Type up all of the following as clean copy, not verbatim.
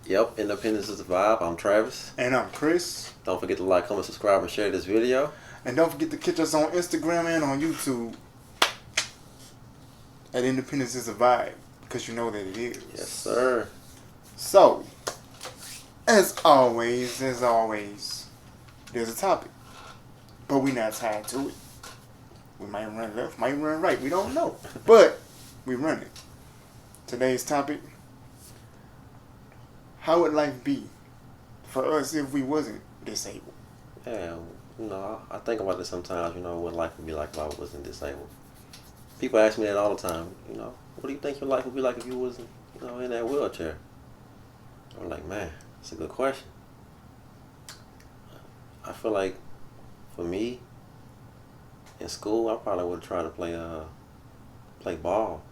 Yep, Independence is the vibe. I'm Travis. And I'm Chris. Don't forget to like, comment, subscribe, and share this video. And don't forget to catch us on Instagram and on YouTube at Independence is a Vibe, because you know that it is. Yes, sir. So, as always, there's a topic. But we're not tied to it. We might run left, might run right. We don't know. But we run it. Today's topic: how would life be for us if we wasn't disabled? Yeah, I think about this sometimes, what life would be like if I wasn't disabled. People ask me that all the time, what do you think your life would be like if you wasn't, in that wheelchair? I'm like, man, it's a good question. I feel like, for me, in school, I probably would try to play ball.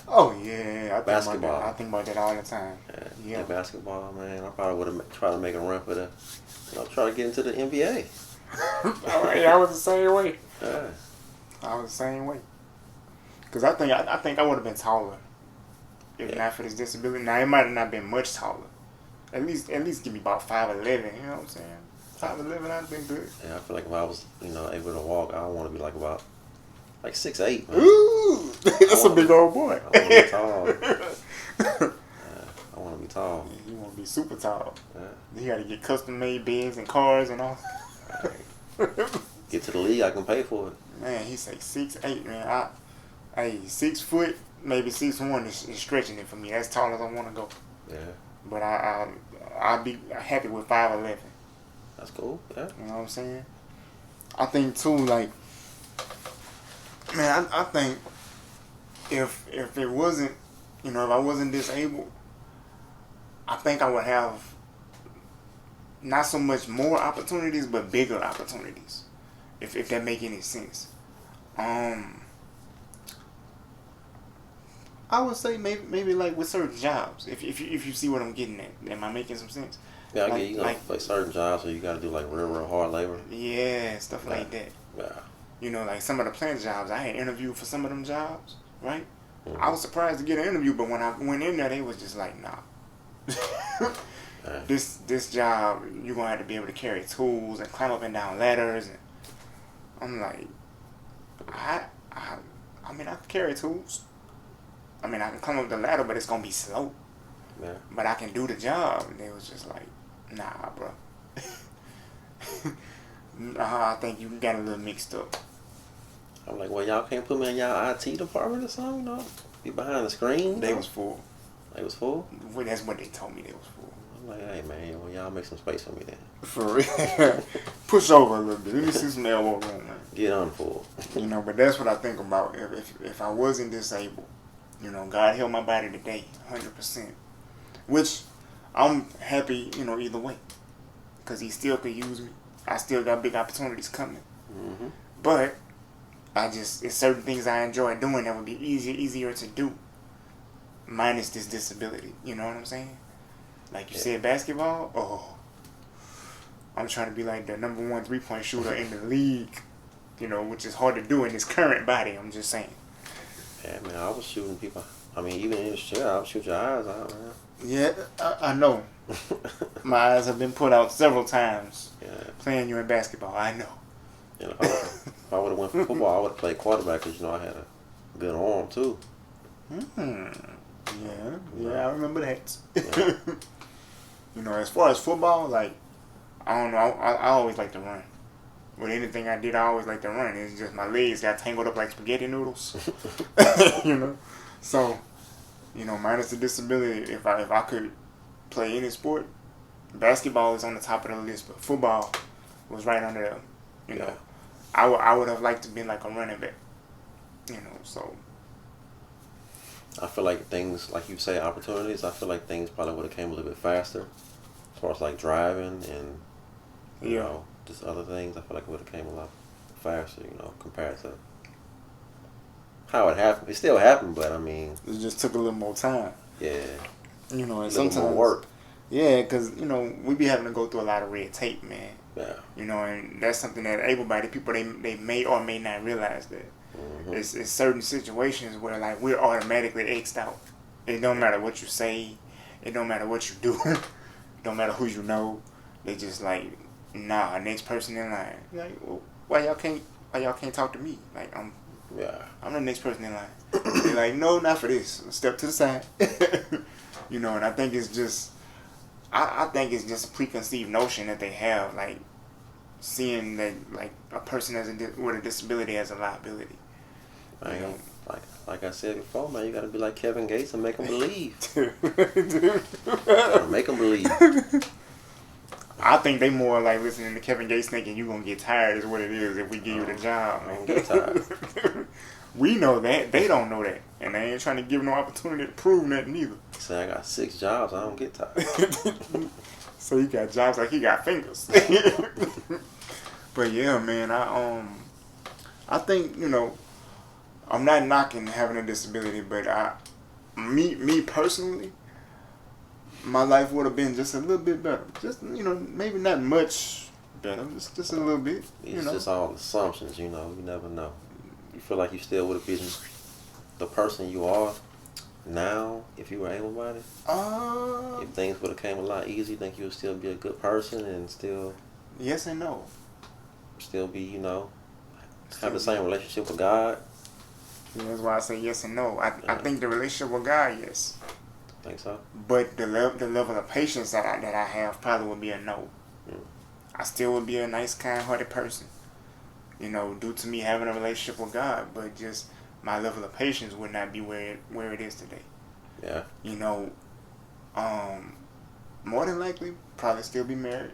Oh yeah, Basketball. I think about that all the time. Yeah, basketball, man. I probably would have tried to make a run for try to get into the NBA. I was the same way. Yeah. I was the same way. Cause I think I would have been taller if not for this disability. Now it might have not been much taller. At least give me about 5'11". You know what I'm saying? 5'11", I'd have been good. Yeah, I feel like if I was, able to walk, I want to be like about 6'8". Man. Ooh, that's a big old boy. I want to be tall. I want to be tall. Yeah, you want to be super tall. Yeah. You got to get custom made beds and cars and all. Get to the league, I can pay for it. Man, he's like 6'8", man. 6 foot, maybe 6'1" is stretching it for me. That's tall as I want to go. Yeah. But I'll be happy with 5'11". That's cool. Yeah. You know what I'm saying? I think too, like, man, I think if it wasn't, if I wasn't disabled, I think I would have not so much more opportunities, but bigger opportunities. If that make any sense. I would say maybe like with certain jobs. If you see what I'm getting at, am I making some sense? Yeah, I get you. Like certain jobs where you got to do like real hard labor. Yeah, stuff like that. Yeah. Like some of the plant jobs, I had interviewed for some of them jobs, right? Mm-hmm. I was surprised to get an interview, but when I went in there, they was just like, nah. This job, you're gonna have to be able to carry tools and climb up and down ladders, and I'm like, I mean, I can carry tools. I mean, I can climb up the ladder, but it's gonna be slow. Yeah. But I can do the job. And they was just like, nah, bro. I think you got a little mixed up. I'm like, well, y'all can't put me in y'all IT department or something, Be behind the screen. They was full. They was full? Well, that's what they told me. They was full. I'm like, hey, man, well, y'all make some space for me then. For real. Push over a little bit. Let me see some elbow room, man. Get on full. But that's what I think about. If I wasn't disabled, God healed my body today, 100%. Which I'm happy, either way. Because he still could use me. I still got big opportunities coming. Mm-hmm. But it's certain things I enjoy doing that would be easier to do. Minus this disability. You know what I'm saying? Like you said, basketball. Oh, I'm trying to be like the number 1 3-point shooter in the league. Which is hard to do in this current body. I'm just saying. Yeah, man, I was shooting people. I mean, even in the chair, I would shoot your eyes out, man. Yeah, I know. My eyes have been put out several times playing you in basketball. I know. If I would have went for football, I would have played quarterback because, I had a good arm, too. Yeah, I remember that. As far as football, like, I don't know, I always like to run. With anything I did, I always like to run. It's just my legs got tangled up like spaghetti noodles. So, minus the disability, if I could play any sport, basketball is on the top of the list, but football was right under there. I would have liked to be like a running back. So. I feel like things, like you say, opportunities, I feel like things probably would have came a little bit faster. As far as like driving and, just other things, I feel like it would have came a lot faster, compared to how it happened. It still happened, but I mean, it just took a little more time. Yeah. And sometimes more work. Yeah, because we be having to go through a lot of red tape, man. Yeah. And that's something that able-bodied people they may or may not realize that. Mm-hmm. It's certain situations where like we're automatically X'd out. It don't matter what you say. It don't matter what you do. don't matter who you know, they just like, nah, next person in line. Like, well, why y'all can't talk to me? Like, I'm the next person in line. They're like, no, not for this. Step to the side. You know, and I think it's just, I think it's just a preconceived notion that they have, like, seeing that, like, a person with a disability as a liability. You know? Like I said before, man, you gotta be like Kevin Gates and make them believe. Make them believe. I think they more like listening to Kevin Gates thinking you gonna get tired is what it is if we give you the job. I don't get tired. We know that. They don't know that. And they ain't trying to give no opportunity to prove nothing either. Say I got 6 jobs, I don't get tired. So he got jobs like he got fingers. But yeah, man, I think, you know, I'm not knocking having a disability, but me personally, my life would have been just a little bit better. Just, you know, maybe not much better, just a little bit. It's just all assumptions, you know. You never know. You feel like you still would have been the person you are now if you were able-bodied? If things would have came a lot easier, you think you would still be a good person and still... Yes and no. Still be, you know, have the same relationship with God? Yeah, that's why I say yes and no. I think the relationship with God, yes. Think so? But the level of patience that I have probably would be a no. I still would be a nice, kind-hearted person. You know, due to me having a relationship with God, but just my level of patience would not be where it is today. Yeah. You know, more than likely, probably still be married.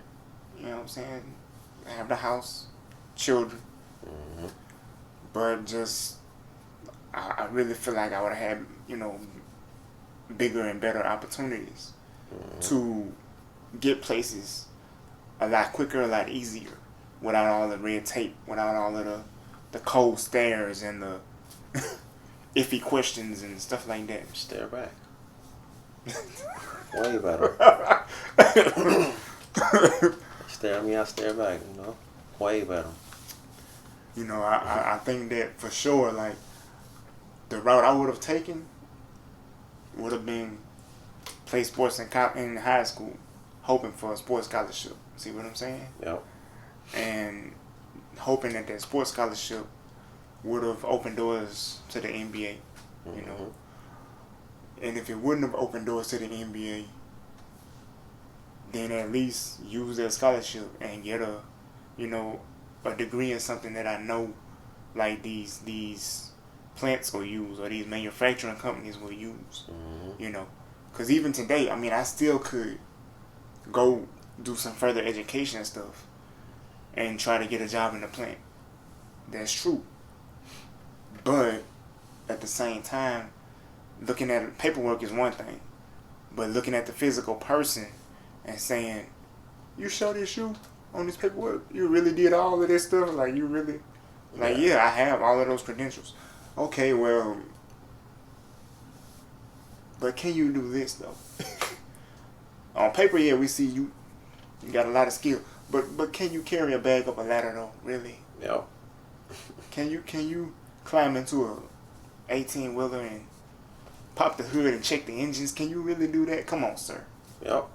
You know what I'm saying? Have the house, children. Mm-hmm. But just, I really feel like I would have had, you know, bigger and better opportunities to get places a lot quicker, a lot easier, without all the red tape, without all of the cold stares and the iffy questions and stuff like that. Stare back. Way better. Stare at me, I stare back, you know. Way better. You know, I think that for sure, like, the route I would have taken would have been play sports in high school, hoping for a sports scholarship. See what I'm saying? Yep. And hoping that sports scholarship would have opened doors to the NBA, you know. And if it wouldn't have opened doors to the NBA, then at least use that scholarship and get a degree in something that I know, like these plants will use or these manufacturing companies will use, you know. Because even today, I mean, I still could go do some further education and stuff and try to get a job in the plant. That's true. But at the same time, looking at paperwork is one thing, but looking at the physical person and saying, you show this you on this paperwork? You really did all of this stuff? Like, you really... Like, yeah, I have all of those credentials. Okay, well... But can you do this, though? On paper, yeah, we see you got a lot of skill. But can you carry a bag up a ladder, though? Really? Yep. Can you climb into a 18-wheeler and pop the hood and check the engines? Can you really do that? Come on, sir. Yep.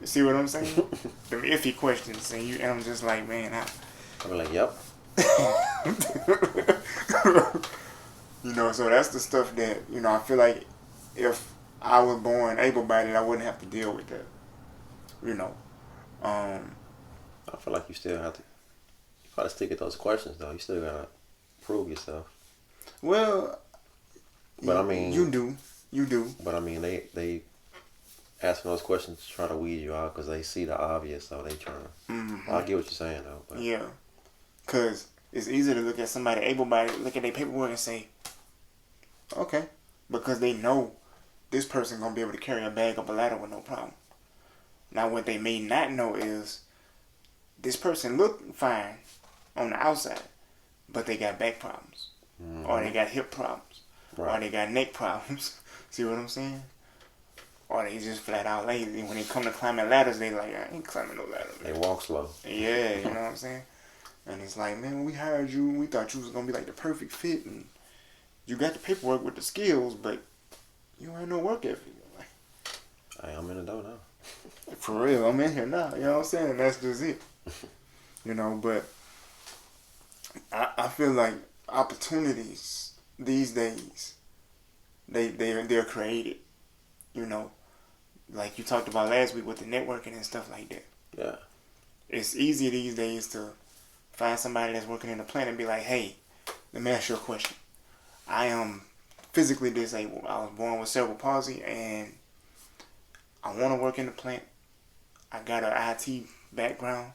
You see what I'm saying? Them iffy questions, and I'm just like, man, I'm like, yep. You know, so that's the stuff that, you know, I feel like if I was born able-bodied, I wouldn't have to deal with that. You know. I feel like you still have to. You gotta stick at those questions, though. You still gotta prove yourself. Well, but I mean, you do. But I mean, they asking those questions to try to weed you out because they see the obvious, so they trying to. I get what you're saying, though. But. Yeah, because it's easy to look at somebody able-bodied, look at their paperwork and say, okay, because they know this person gonna be able to carry a bag up a ladder with no problem. Now, what they may not know is this person look fine on the outside, but they got back problems, or they got hip problems, or they got neck problems. See what I'm saying? Or they just flat out lazy. When they come to climbing ladders, they like, I ain't climbing no ladder. They walk slow. Yeah, you know what I'm saying? And it's like, man, when we hired you, we thought you was gonna be like the perfect fit, and you got the paperwork with the skills, but you ain't no work ethic. Like, I'm in the door now. For real, I'm in here now. You know what I'm saying? And that's just it. But I feel like opportunities these days, they're created. Like you talked about last week with the networking and stuff like that. Yeah. It's easy these days to find somebody that's working in the plant and be like, hey, let me ask you a question. I am physically disabled. I was born with cerebral palsy and I want to work in the plant. I got an IT background.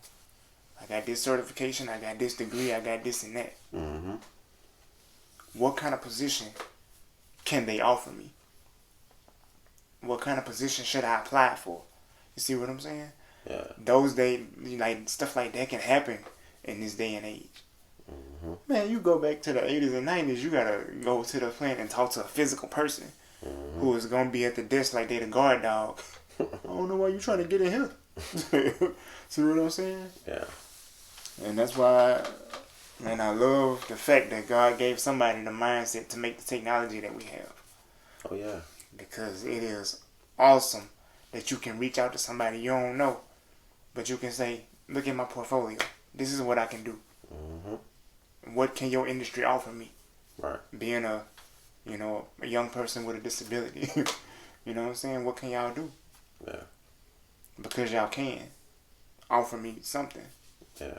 I got this certification. I got this degree. I got this and that. Mm-hmm. What kind of position can they offer me? What kind of position should I apply for? You see what I'm saying? Yeah. Those days, like stuff like that can happen in this day and age. Mm-hmm. Man, you go back to the 80s and 90s, you gotta go to the plant and talk to a physical person who is gonna be at the desk like they the guard dog. I don't know why you trying to get in here. See what I'm saying? Yeah. And that's why, man, I love the fact that God gave somebody the mindset to make the technology that we have. Oh yeah. Because it is awesome that you can reach out to somebody you don't know, but you can say, look at my portfolio. This is what I can do. Mm-hmm. What can your industry offer me? Right. Being a young person with a disability. You know what I'm saying? What can y'all do? Yeah. Because y'all can offer me something. Yeah.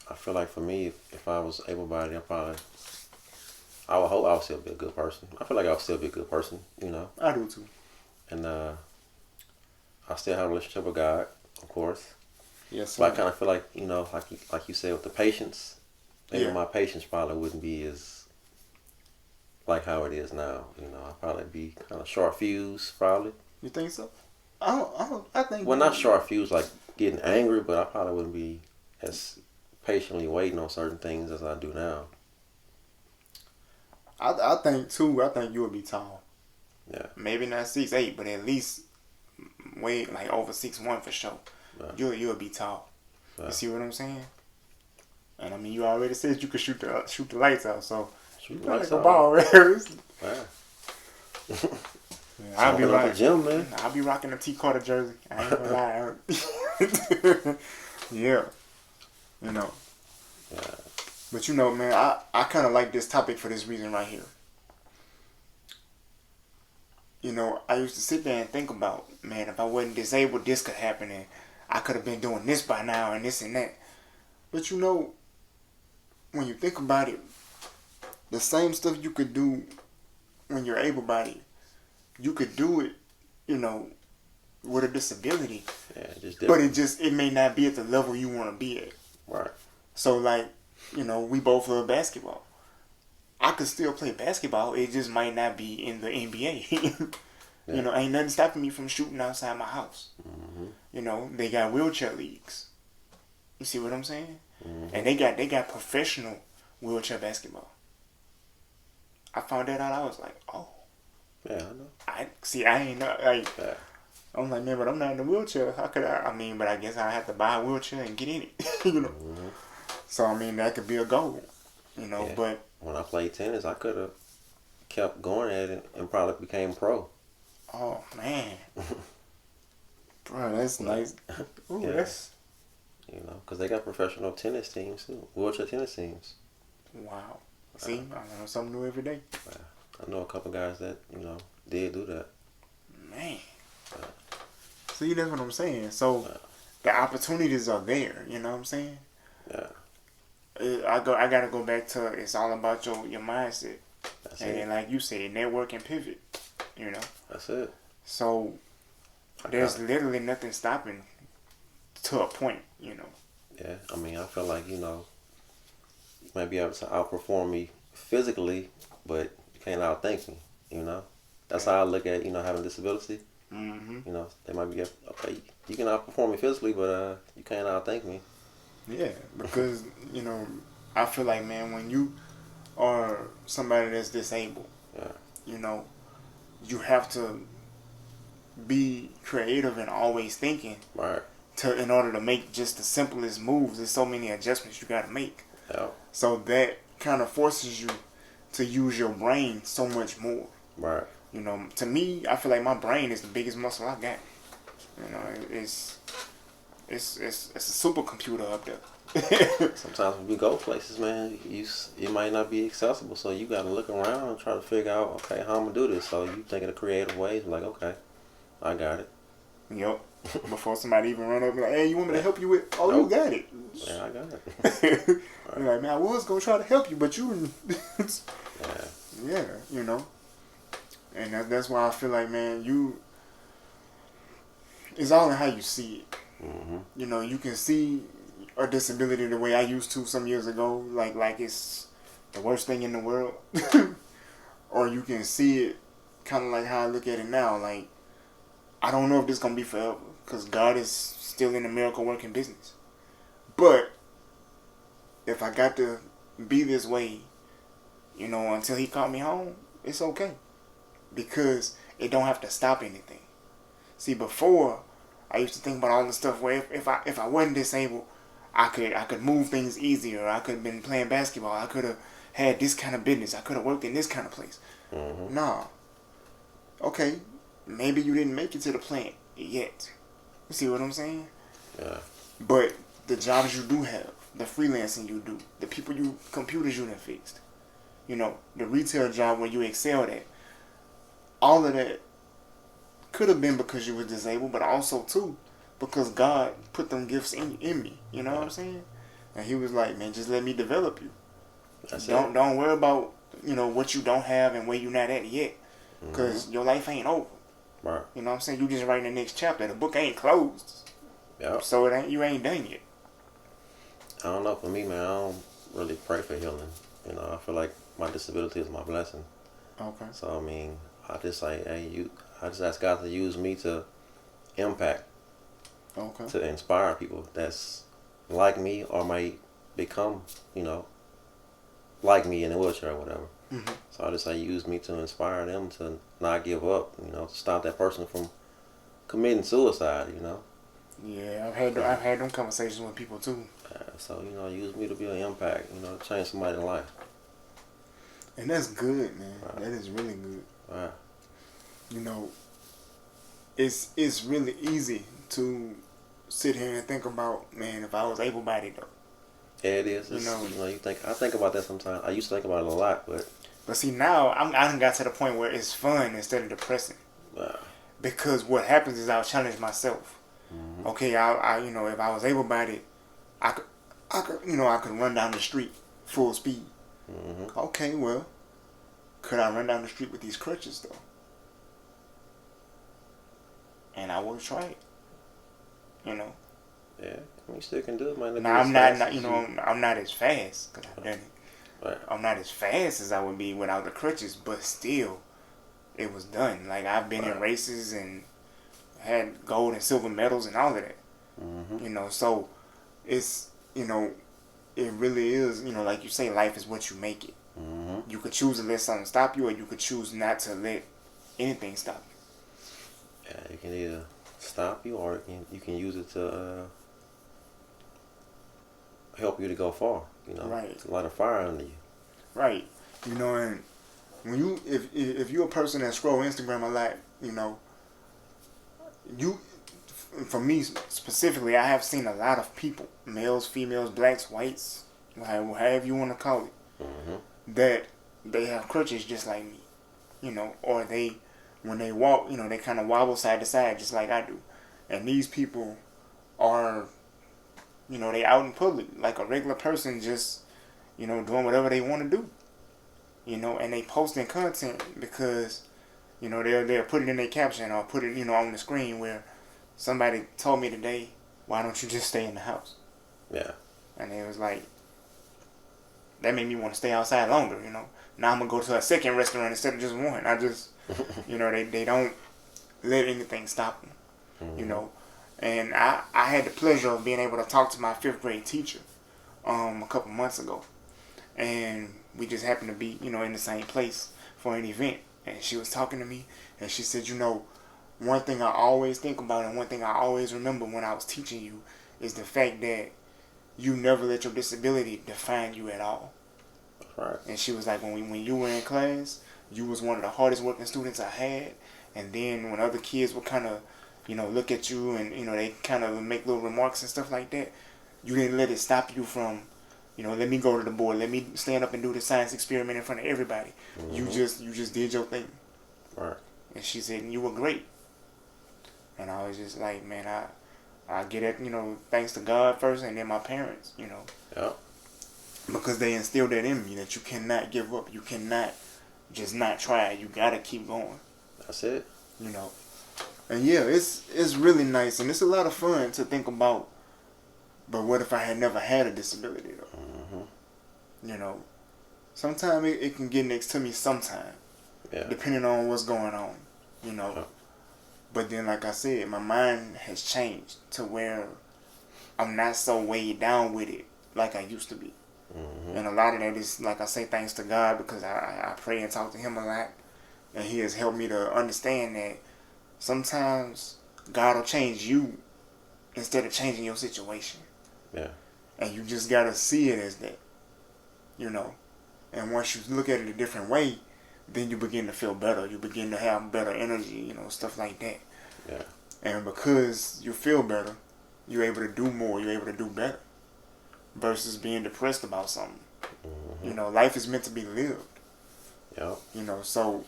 I feel like for me, if I was able-bodied, I would hope I would still be a good person. I feel like I would still be a good person, I do too. And I still have a relationship with God, of course. Yes, sir. But I kind of feel like, like you said with the patience, maybe Yeah. my patience probably wouldn't be as like how it is now. I'd probably be kind of short fuse, probably. You think so? I think. Well, not short fuse like getting angry, but I probably wouldn't be as patiently waiting on certain things as I do now. I think too. I think you would be tall. Yeah. Maybe not 6'8", but at least way like over 6'1" for sure. Yeah. You'll be tall. Yeah. You see what I'm saying? And I mean, you already said you could shoot the lights out, so Shoot you the probably lights like a out. ball right? Yeah. I'll be Talking about the rocking. gym, man. I'll be rocking the T Carter jersey. I ain't gonna lie. Yeah. Yeah. But man, I kind of like this topic for this reason right here. I used to sit there and think about, man, if I wasn't disabled, this could happen, and I could have been doing this by now, and this and that. But when you think about it, the same stuff you could do when you're able-bodied, you could do it, with a disability. Yeah, just But different. it may not be at the level you want to be at. Right. So like, we both love basketball. I could still play basketball. It just might not be in the NBA. Yeah. Ain't nothing stopping me from shooting outside my house. Mm-hmm. They got wheelchair leagues. You see what I'm saying? Mm-hmm. And they got professional wheelchair basketball. I found that out. I was like, oh. Yeah, I know. I ain't know. Like, Yeah. I'm like, man, but I'm not in the wheelchair. How could I? I mean, but I guess I have to buy a wheelchair and get in it. Mm-hmm. So I mean, that could be a goal. Yeah. But When I played tennis, I could have kept going at it and probably became pro. oh man, bro, that's nice. Ooh, Yeah. that's Because they got professional tennis teams too, wheelchair tennis teams. wow. See, I learn something new every day. I know a couple guys that did do that. Man. See, that's what I'm saying. So the opportunities are there. You know what I'm saying? Yeah. I gotta go back to it's all about your mindset. That's And it. then, like you said, network and pivot. That's it. So there's literally nothing stopping to a point. Yeah. I mean, I feel like you might be able to outperform me physically, but you can't outthink me. That's how I look at having a disability. Mm-hmm. They might be okay. You can outperform me physically, but you can't outthink me. Yeah, because I feel like, man, when you are somebody that's disabled, Yeah. You have to be creative and always thinking Right. in order to make just the simplest moves. There's so many adjustments you got to make. Yeah. So that kind of forces you to use your brain so much more. Right. To me, I feel like my brain is the biggest muscle I got. You know, it's a supercomputer up there. Sometimes when you go places, man, it might not be accessible, so you gotta look around and try to figure out, okay, how I'm gonna do this. So you think of creative ways, like, okay, I got it. Yep. Before somebody even run up and like, hey, you want me to help you with? Oh, Nope. you got it. Yeah, I got it. You're like, man, I was gonna try to help you, but you. Yeah. Yeah, you know. And that's why I feel like, man, it's all in how you see it. Mm-hmm. You know, you can see a disability the way I used to some years ago, like it's the worst thing in the world, or you can see it kind of like how I look at it now. Like, I don't know if this is gonna be forever, because God is still in the miracle working business. But if I got to be this way, you know, until He called me home, it's okay, because it don't have to stop anything. See, before I used to think about all the stuff where if I wasn't disabled, I could move things easier. I could have been playing basketball. I could have had this kind of business. I could have worked in this kind of place. Mm-hmm. Nah. Okay, maybe you didn't make it to the plant yet. You see what I'm saying? Yeah. But the jobs you do have, the freelancing you do, the computers you done fixed, you know, the retail job where you excelled at, all of that could have been because you were disabled, but also too because God put them gifts in me. You know what I'm saying? And He was like, man, just let me develop you. Don't worry about, you know, what you don't have and where you're not at yet, because your life ain't over. Right. You know what I'm saying? You just writing the next chapter. The book ain't closed. Yeah. So you ain't done yet. I don't know. For me, man, I don't really pray for healing. You know, I feel like my disability is my blessing. Okay. So I mean, I just say, hey, I just ask God to use me to impact, Okay. to inspire people that's like me or might become, you know, like me in a wheelchair or whatever. Mm-hmm. So I just say, use me to inspire them to not give up. You know, to stop that person from committing suicide. You know. Yeah, I've had them conversations with people too. So you know, use me to be an impact. You know, change somebody's life. And that's good, man. Right. That is really good. Right. You know, it's really easy to sit here and think about, man, if I was able-bodied though. Yeah, it is. You know, I think about that sometimes. I used to think about it a lot, but see, now I done got to the point where it's fun instead of depressing. Wow. Because what happens is I'll challenge myself. Mm-hmm. Okay, I you know, if I was able-bodied, I could run down the street full speed. Mm-hmm. Okay, well, could I run down the street with these crutches though? And I will try it. You know. Yeah, you still can do it, man. Now I'm not you know, I'm not as fast because I've done it. Right. I'm not as fast as I would be without the crutches, but still, it was done. Like, I've been in races and had gold and silver medals and all of that. Mm-hmm. You know, so it's, you know, it really is, you know, like you say, life is what you make it. Mm-hmm. You could choose to let something stop you, or you could choose not to let anything stop you. Yeah, you can either stop you or you can use it to help you to go far. You know, Right. to light a fire under you. Right. You know, and when you, if you're a person that scroll Instagram a lot, you know, for me specifically, I have seen a lot of people, males, females, blacks, whites, however you want to call it, Mm-hmm. that they have crutches just like me, you know, or when they walk, you know, they kind of wobble side to side just like I do. And these people are, you know, they out in public like a regular person, just, you know, doing whatever they want to do, you know, and they posting content because, you know, they'll put it in their caption or put it, you know, on the screen where somebody told me today, why don't you just stay in the house? Yeah. And it was like, that made me want to stay outside longer, you know. Now I'm going to go to a second restaurant instead of just one. I just, you know, they don't let anything stop them, Mm-hmm. you know. And I had the pleasure of being able to talk to my 5th grade teacher a couple months ago. And we just happened to be, you know, in the same place for an event. And she was talking to me, and she said, you know, one thing I always think about and one thing I always remember when I was teaching you is the fact that you never let your disability define you at all. Right. And she was like, when you were in class, you was one of the hardest working students I had. And then when other kids were kind of, look at you and, they kind of make little remarks and stuff like that, you didn't let it stop you from, let me go to the board, let me stand up and do the science experiment in front of everybody. Mm-hmm. You just did your thing. Right. And she said, and you were great. And I was just like, man, I get it, thanks to God first and then my parents, Yeah. because they instilled that in me, that you cannot give up. You cannot just not try. You gotta keep going. That's it. And yeah, it's really nice and it's a lot of fun to think about. But what if I had never had a disability though? Mm-hmm. Sometimes it can get next to me sometime. Yeah. Depending on what's going on, Yeah. But then, like I said, my mind has changed to where I'm not so weighed down with it like I used to be. Mm-hmm. And a lot of that is, like I say, thanks to God, because I pray and talk to Him a lot. And He has helped me to understand that sometimes God will change you instead of changing your situation. Yeah. And you just got to see it as that, And once you look at it a different way, then you begin to feel better. You begin to have better energy, stuff like that. Yeah. And because you feel better, you're able to do more. You're able to do better. Versus being depressed about something. Mm-hmm. Life is meant to be lived. Yeah. So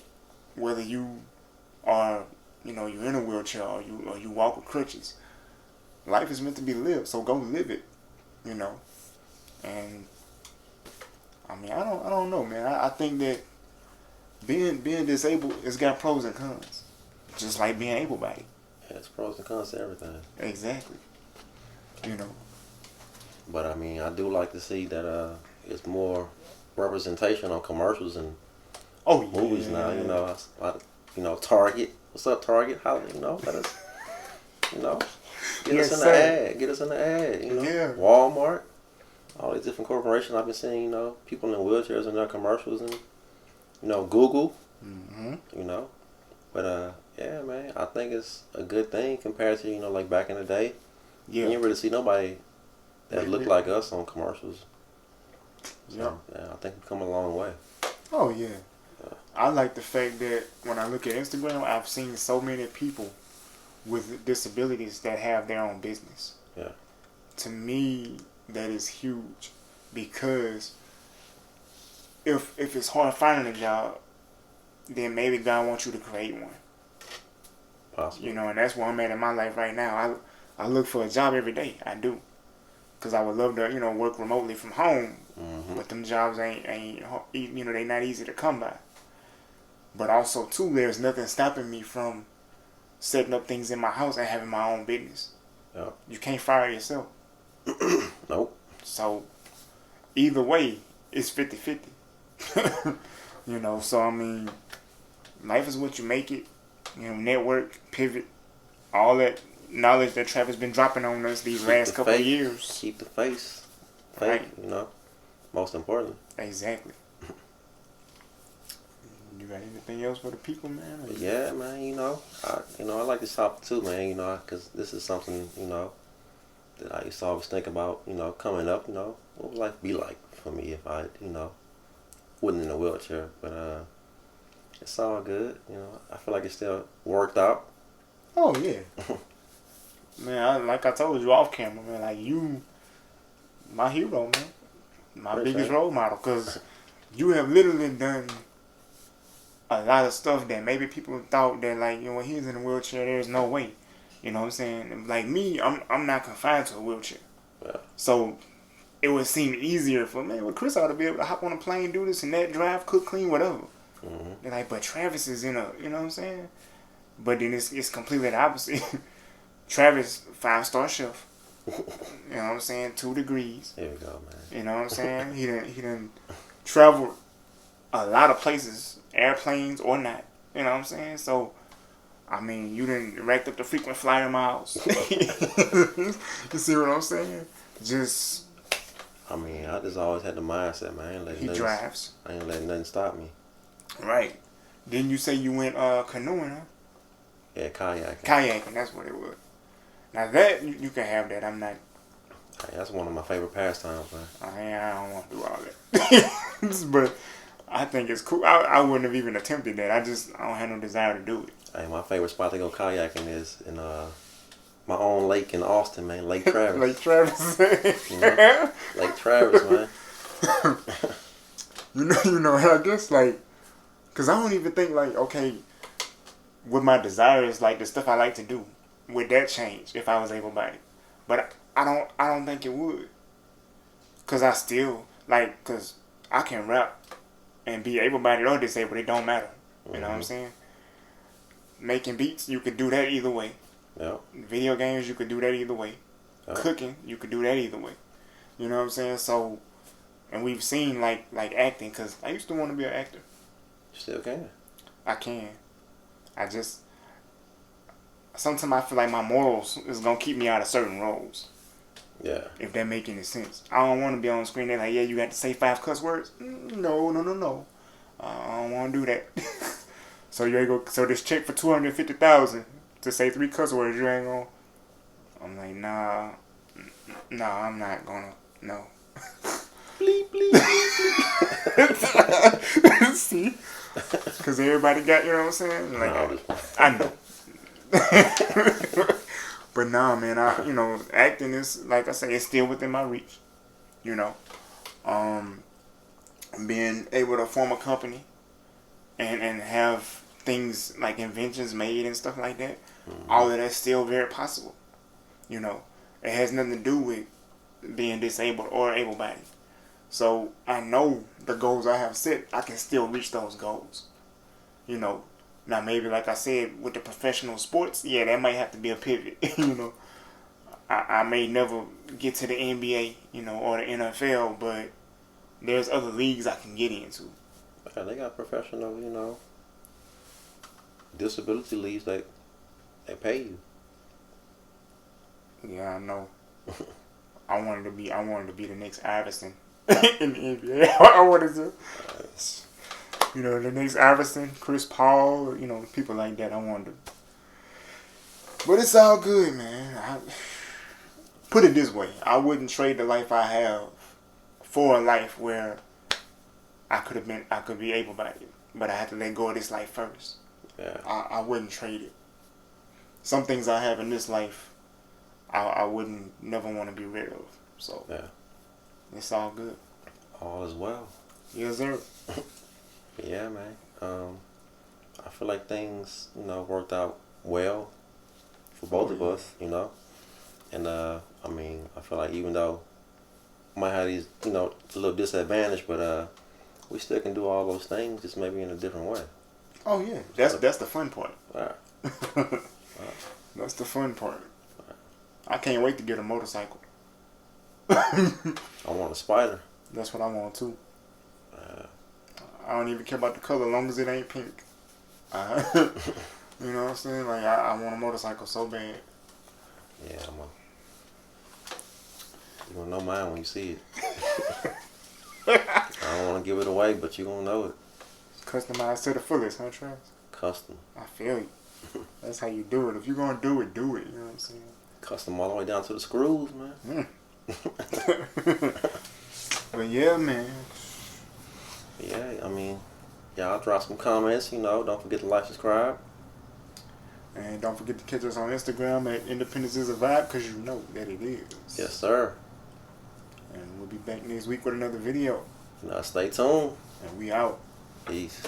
whether you are, you're in a wheelchair or you walk with crutches, life is meant to be lived. So go live it. And I mean, I don't know, man. I think that being disabled has got pros and cons, just like being able-bodied. Yeah, it's pros and cons to everything. Exactly. But I mean, I do like to see that it's more representation on commercials and movies now. Target. What's up, Target? How let us, get us in the ad. Get us in the ad. Walmart. All these different corporations I've been seeing. People in wheelchairs in their commercials and. Google. Mm-hmm. But yeah, man, I think it's a good thing compared to like back in the day. Yeah. You didn't really see nobody that looked like us on commercials. So, yeah, I think we've come a long way. Oh yeah. I like the fact that when I look at Instagram, I've seen so many people with disabilities that have their own business. Yeah. To me, that is huge, because if it's hard finding a job, then maybe God wants you to create one. Possibly. And that's where I'm at in my life right now. I look for a job every day. I do. Because I would love to, work remotely from home. Mm-hmm. But them jobs ain't they not easy to come by. But also, too, there's nothing stopping me from setting up things in my house and having my own business. Yeah. You can't fire yourself. Nope. So, either way, it's 50-50. So I mean, life is what you make it. Network, pivot, all that knowledge that Travis been dropping on us these last couple of years. Keep the face. Right. Most important. Exactly. You got anything else for the people, man? Yeah, man. I like this topic too, man. Because this is something that I used to always think about. Coming up. What would life be like for me if I wasn't in a wheelchair? But it's all good. I feel like it still worked out. Oh yeah. Man, like I told you off camera, man. Like you, my hero, man. My biggest role model, because you have literally done a lot of stuff that maybe people thought that, like, when he's in a wheelchair, there's no way. You know what I'm saying? Like me, I'm not confined to a wheelchair. Yeah. So it would seem easier for me. Well, Chris ought to be able to hop on a plane, do this and that, drive, cook, clean, whatever. Mm-hmm. They're like, but Travis is in a, you know what I'm saying? But then it's completely the opposite. Travis, 5-star chef. You know what I'm saying? 2 degrees. There we go, man. You know what I'm saying? He done traveled a lot of places, airplanes or not. You know what I'm saying? So, I mean, you done racked up the frequent flyer miles. You see what I'm saying? I mean, I just always had the mindset, man. He drives. I ain't letting nothing stop me. Right. Didn't you say you went canoeing, huh? Yeah, kayaking. Kayaking, that's what it was. Now that, you can have that. I'm not. Hey, that's one of my favorite pastimes, man. I don't want to do all that. But I think it's cool. I wouldn't have even attempted that. I don't have no desire to do it. Hey, my favorite spot to go kayaking is in my own lake in Austin, man. Lake Travis. Lake Travis. You know? Lake Travis, man. you know, I guess like, cause I don't even think like, okay, with my desires, like the stuff I like to do, would that change if I was able-bodied? But I don't think it would. Cause I still like, cause I can rap and be able-bodied or disabled. It don't matter. You know what I'm saying? Making beats, you could do that either way. Yep. Video games, you could do that either way. Yep. Cooking, you could do that either way. You know what I'm saying? So, and we've seen like acting, cause I used to want to be an actor. You still can. I can. I just sometimes I feel like my morals is gonna keep me out of certain roles. Yeah. If that make any sense. I don't want to be on screen. They're like, yeah, you got to say 5 cuss words. No. I don't want to do that. So you ain't go. So this check for $250,000 to say 3 cuss words, you ain't gonna. I'm like, nah, I'm not gonna. No. Bleep, bleep, bleep, bleep. See, because everybody got, you know what I'm saying? Like, No, I know. But nah, man, acting is, like I say, it's still within my reach. You know, being able to form a company and have things like inventions made and stuff like that, all of that's still very possible. You know, it has nothing to do with being disabled or able-bodied. So I know the goals I have set, I can still reach those goals. You know, now maybe like I said with the professional sports, yeah, that might have to be a pivot. You know, I may never get to the NBA, you know, or the NFL, but there's other leagues I can get into. Yeah, they got professional, you know, disability leagues that they pay you. Yeah, I know. I wanted to be the next Iverson in the NBA. I wanted to, you know, the next Iverson, Chris Paul, you know, people like that. I wanted to. But it's all good, man. Put it this way: I wouldn't trade the life I have for a life where I could be able-bodied, but I had to let go of this life first. Yeah. I wouldn't trade it. Some things I have in this life, I wouldn't never want to be rid of. So yeah, it's all good. All is well. Yes, sir. Yeah, man. I feel like things, you know, worked out well for both of us, you know. And I mean, I feel like even though we might have these, you know, a little disadvantage, but we still can do all those things, just maybe in a different way. Oh yeah, that's the fun part. Right. That's the fun part. I can't wait to get a motorcycle. I want a spider. That's what I want too. I don't even care about the color, as long as it ain't pink. You know what I'm saying? Like I want a motorcycle so bad. Yeah, you're gonna know mine when you see it. I don't want to give it away, but you're gonna know it. Customized to the fullest, huh, Travis? Custom. I feel you. That's how you do it. If you're gonna do it, do it. You know what I'm saying? Custom all the way down to the screws, man. But yeah, man. Yeah, I mean, y'all drop some comments, you know. Don't forget to like, subscribe. And don't forget to catch us on Instagram at Independence is a Vibe, because you know that it is. Yes, sir. And we'll be back next week with another video. Now stay tuned. And we out. Peace.